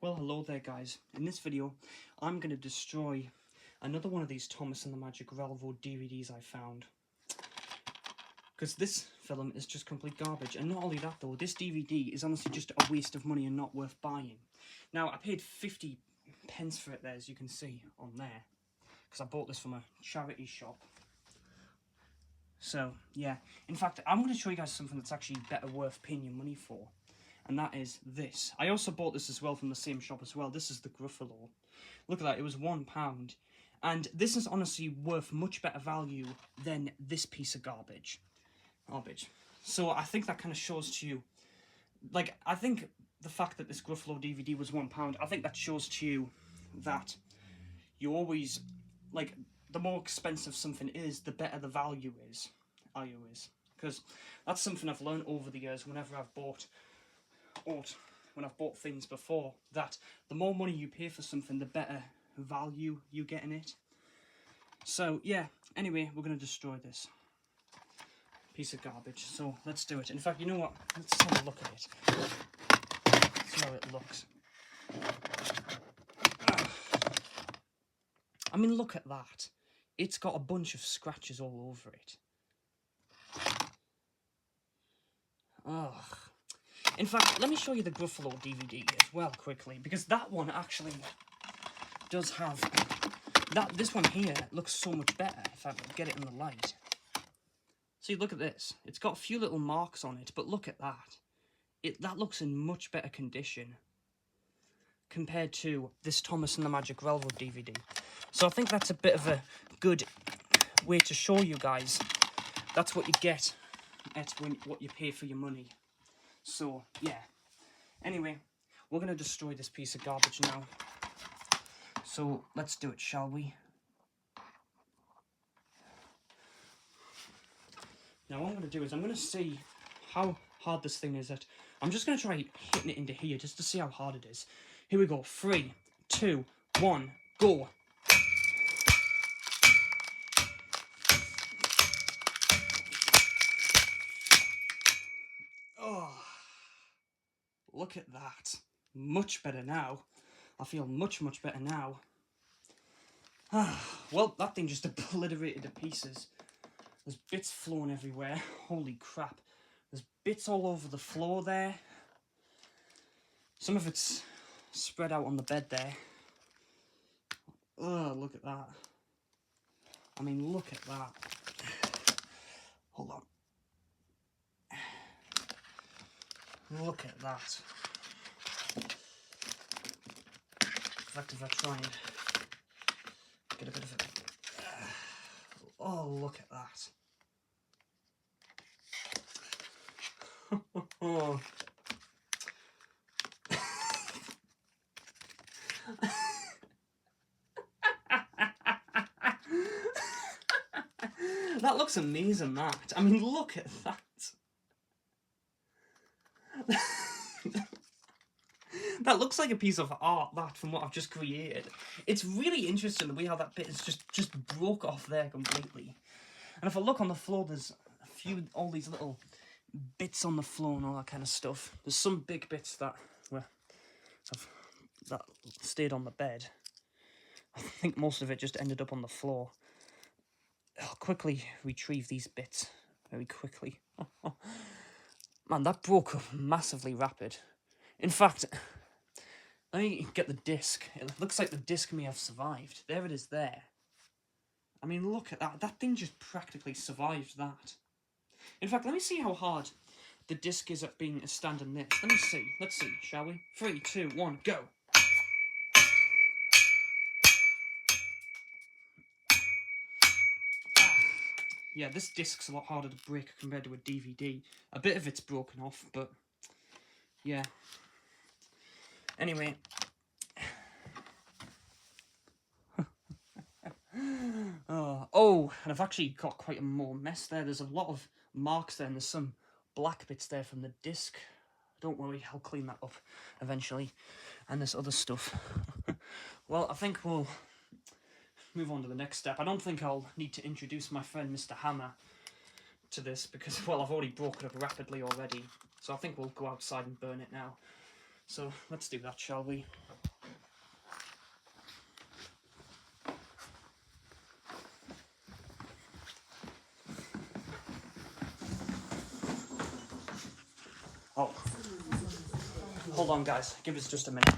Well, hello there guys. In this video, I'm going to destroy another one of these Thomas and the Magic Railroad DVDs I found. Because this film is just complete garbage. And not only that though, this DVD is honestly just a waste of money and not worth buying. Now, I paid 50 pence for it there, as you can see on there. Because I bought this from a charity shop. So, yeah. In fact, I'm going to show you guys something that's actually better worth paying your money for. And that is this. I also bought this as well from the same shop as well. This is the Gruffalo. Look at that, it was £1. And this is honestly worth much better value than this piece of garbage. So I think that kind of shows to you, like, I think the fact that this Gruffalo DVD was £1, I think that shows to you that you always, like, the more expensive something is, the better the value is. Because that's something I've learned over the years whenever I've bought things before, that the more money you pay for something, the better value you get in it. So yeah, anyway, we're going to destroy this piece of garbage, so let's do it. In fact, you know what, let's have a look at it. Let's see how it looks. I mean, look at that. It's got a bunch of scratches all over it. Ugh. In fact, let me show you the Gruffalo DVD as well quickly, because that one actually does have this one here looks so much better if I get it in the light. See, look at this. It's got a few little marks on it, but look at that. That looks in much better condition compared to this Thomas and the Magic Railroad DVD. So I think that's a bit of a good way to show you guys that's what you get at what you pay for your money. So, yeah. Anyway, we're going to destroy this piece of garbage now. So, let's do it, shall we? Now, what I'm going to do is I'm going to see how hard this thing is. I'm just going to try hitting it into here just to see how hard it is. Here we go. 3, 2, 1, go. Oh. Look at that. Much better now. I feel much better now. Well, that thing just obliterated to pieces. There's bits flowing everywhere. Holy crap. There's bits all over the floor there. Some of it's spread out on the bed there. Ugh, look at that. I mean, look at that. Hold on. Look at that. In fact, if I try and get a bit of it. Oh, look at that. Oh. That looks amazing, that. I mean, look at that. That looks like a piece of art, that, from what I've just created. It's really interesting the way how that bit is just broke off there completely. And if I look on the floor, there's all these little bits on the floor and all that kind of stuff. There's some big bits that stayed on the bed. I think most of it just ended up on the floor. I'll quickly retrieve these bits very quickly. Man, that broke up massively rapid. In fact, let me get the disc. It looks like the disc may have survived. There it is there. I mean, look at that. That thing just practically survived that. In fact, let me see how hard the disc is at being a standing this. Let me see. Let's see, shall we? 3, 2, 1, go. Yeah, this disc's a lot harder to break compared to a DVD. A bit of it's broken off, but yeah. Anyway. Oh, and I've actually got quite a more mess there. There's a lot of marks there, and there's some black bits there from the disc. Don't worry, I'll clean that up eventually. And this other stuff. Well, I think we'll move on to the next step. I don't think I'll need to introduce my friend Mr. Hammer to this because, well, I've already broken it up rapidly already. So I think we'll go outside and burn it now. So let's do that, shall we? Oh, hold on, guys. Give us just a minute.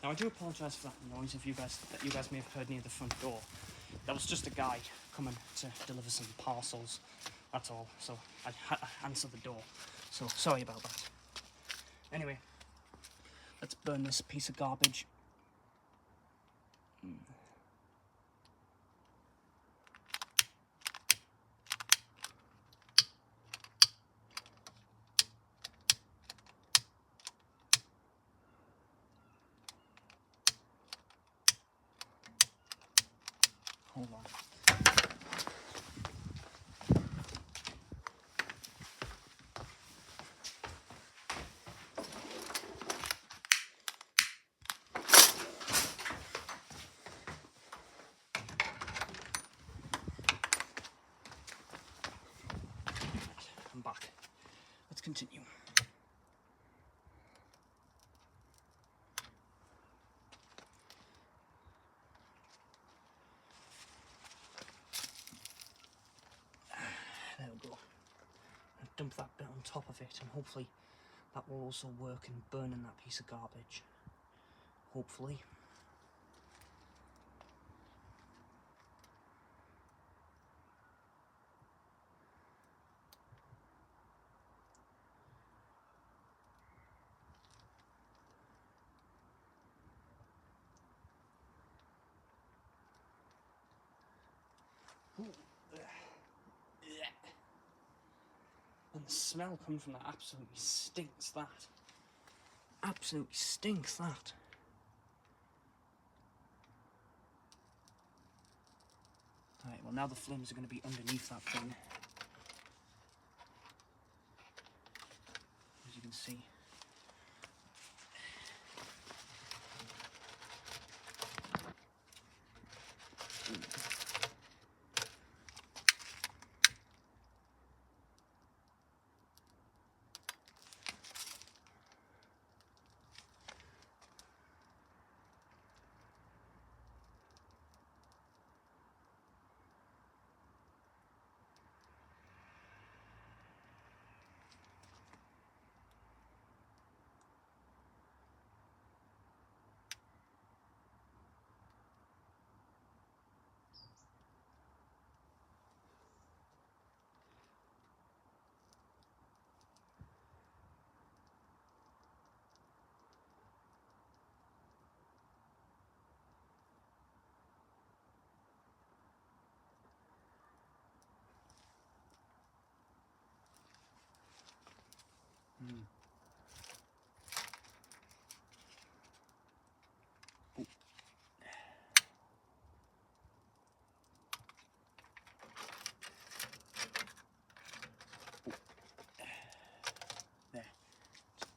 Now I do apologise for that noise that you guys may have heard near the front door. That was just a guy coming to deliver some parcels. That's all. So I had to answer the door. So sorry about that. Anyway, let's burn this piece of garbage. Hold on. I'm back. Let's continue. There we go. I'll dump that bit on top of it, and hopefully that will also work in burning that piece of garbage. Hopefully. And the smell coming from that absolutely stinks, that. Absolutely stinks, that. Right, well now the flames are going to be underneath that thing. As you can see.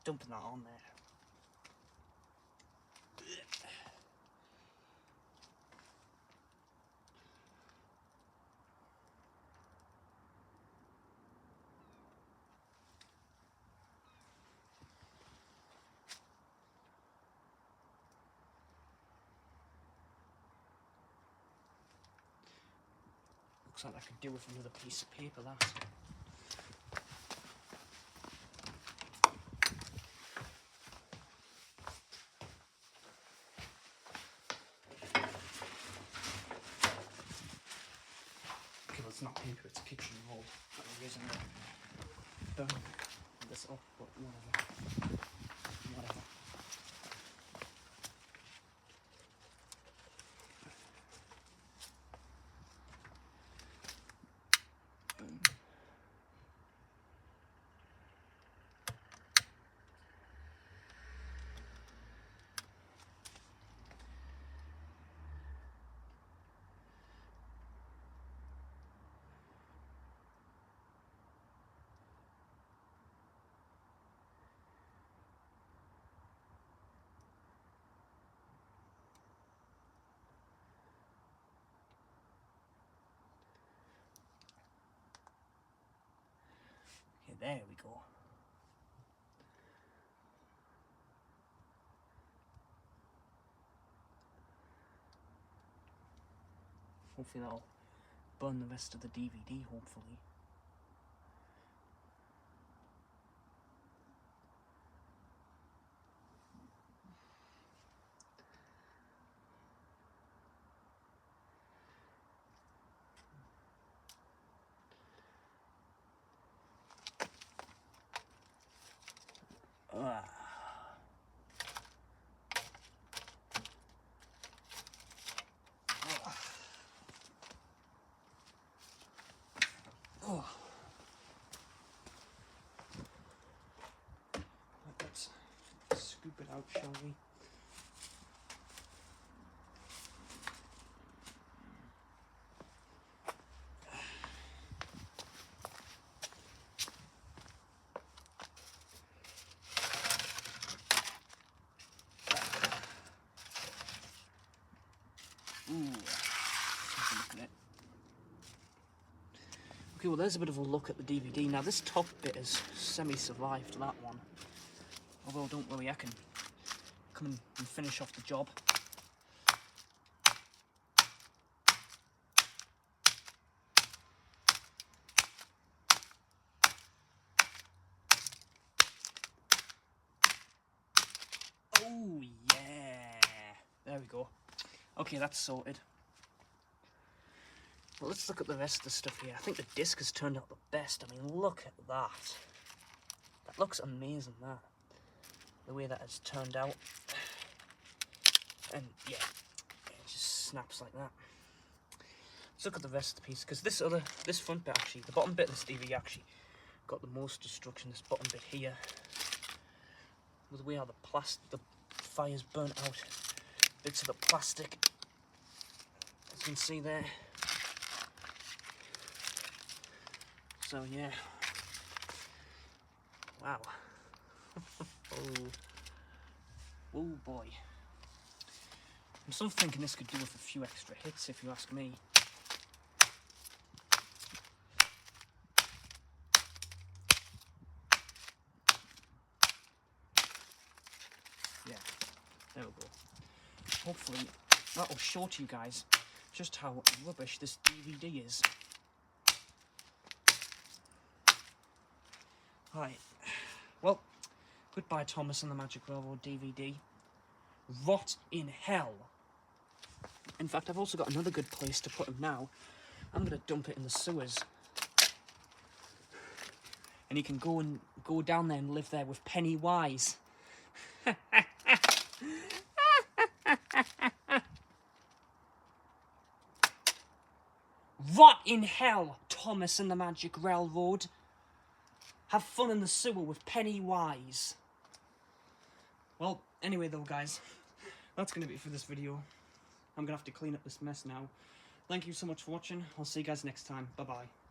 dumping that on there. Looks like I could do with another piece of paper, that. Okay, well, it's not paper, it's kitchen roll that we're using to burn this up, but whatever. Whatever. Okay, there we go. Hopefully that'll burn the rest of the DVD, hopefully. Oh. Let's scoop it out, shall we? Ooh, let's have a look at it. Okay, well there's a bit of a look at the DVD. Now this top bit has semi-survived that one. Although don't worry, I can come in and finish off the job. Oh yeah, there we go. Okay, that's sorted. Well, let's look at the rest of the stuff here. I think the disc has turned out the best. I mean, look at that. That looks amazing, that. The way that has turned out. And yeah, it just snaps like that. Let's look at the rest of the piece, because this front bit actually, the bottom bit of this DVD actually got the most destruction. This bottom bit here, with the way how the fire's burnt out bits of the plastic, as you can see there. So yeah, wow. Oh boy. I'm sort of thinking this could do with a few extra hits, if you ask me. Yeah, there we go. Hopefully that will show to you guys just how rubbish this DVD is. Right, well, goodbye Thomas and the Magic Railroad DVD. Rot in hell. In fact, I've also got another good place to put him now. I'm going to dump it in the sewers. And he can go down there and live there with Pennywise. Rot in hell, Thomas and the Magic Railroad. Have fun in the sewer with Pennywise. Well, anyway though, guys, that's going to be it for this video. I'm going to have to clean up this mess now. Thank you so much for watching. I'll see you guys next time. Bye-bye.